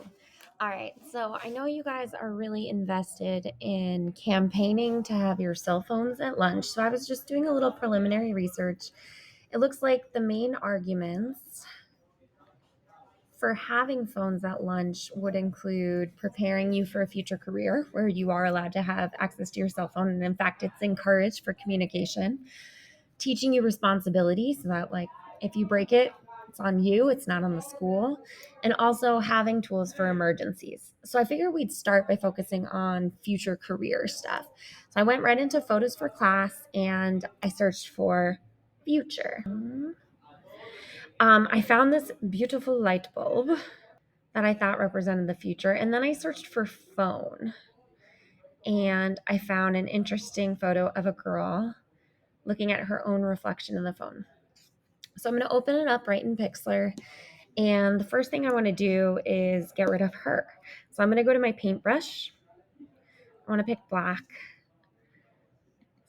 go. All right, so I know you guys are really invested in campaigning to have your cell phones at lunch. So I was just doing a little preliminary research. It looks like the main arguments for having phones at lunch would include preparing you for a future career where you are allowed to have access to your cell phone. And in fact, it's encouraged for communication, teaching you responsibility so that, like, if you break it, it's on you, it's not on the school, and also having tools for emergencies. So I figured we'd start by focusing on future career stuff. So I went right into photos for class and I searched for future. I found this beautiful light bulb that I thought represented the future, and then I searched for phone and I found an interesting photo of a girl looking at her own reflection in the phone. So I'm going to open it up right in Pixlr. And the first thing I want to do is get rid of her. So I'm going to go to my paintbrush. I want to pick black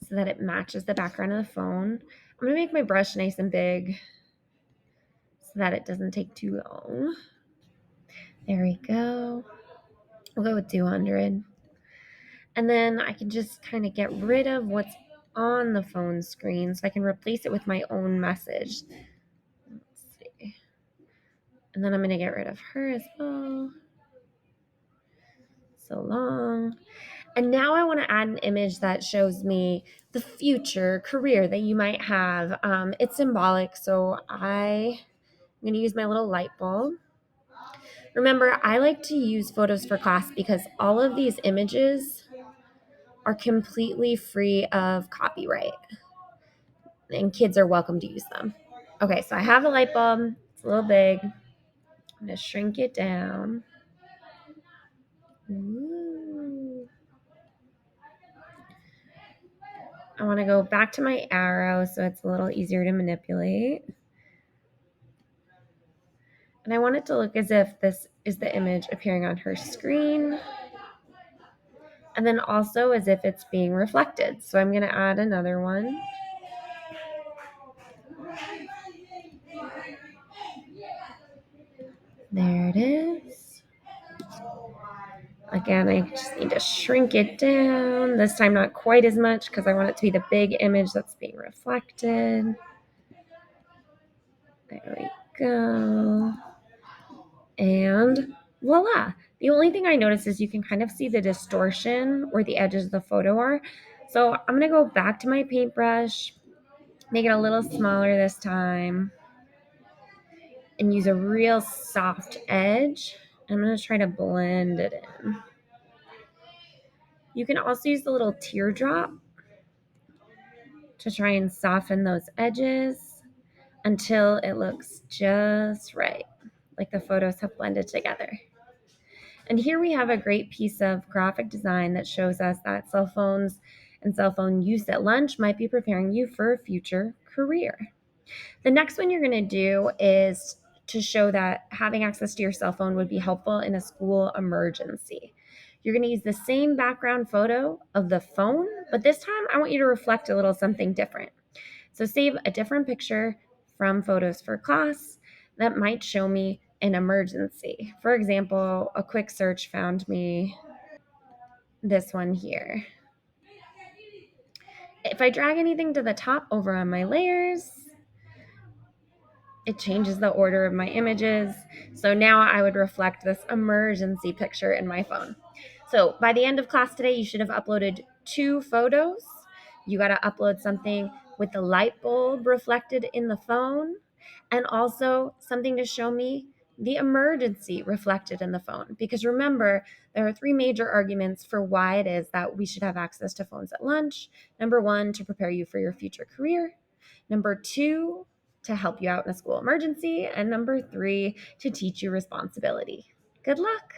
so that it matches the background of the phone. I'm going to make my brush nice and big so that it doesn't take too long. There we go. We'll go with 200. And then I can just kind of get rid of what's on the phone screen so I can replace it with my own message. Let's see. And then I'm going to get rid of her as well. So long. And now I want to add an image that shows me the future career that you might have. It's symbolic, so I'm going to use my little light bulb. Remember, I like to use photos for class because all of these images are completely free of copyright, and kids are welcome to use them. Okay, so I have a light bulb. It's a little big. I'm going to shrink it down. Ooh. I want to go back to my arrow so it's a little easier to manipulate. And I want it to look as if this is the image appearing on her screen. And then also as if it's being reflected. So I'm going to add another one. There it is. Again, I just need to shrink it down. This time not quite as much because I want it to be the big image that's being reflected. There we go. And voila. The only thing I noticed is you can kind of see the distortion where the edges of the photo are. So I'm going to go back to my paintbrush, make it a little smaller this time, and use a real soft edge. I'm going to try to blend it in. You can also use the little teardrop to try and soften those edges until it looks just right, like the photos have blended together. And here we have a great piece of graphic design that shows us that cell phones and cell phone use at lunch might be preparing you for a future career. The next one you're going to do is to show that having access to your cell phone would be helpful in a school emergency. You're going to use the same background photo of the phone, but this time I want you to reflect a little something different. So save a different picture from photos for class that might show me an emergency. For example, a quick search found me this one here. If I drag anything to the top over on my layers, it changes the order of my images. So now I would reflect this emergency picture in my phone. So by the end of class today, you should have uploaded 2 photos. You got to upload something with the light bulb reflected in the phone, and also something to show me the emergency reflected in the phone. Because remember, there are 3 major arguments for why it is that we should have access to phones at lunch. Number 1, to prepare you for your future career. Number 2, to help you out in a school emergency. And number 3, to teach you responsibility. Good luck.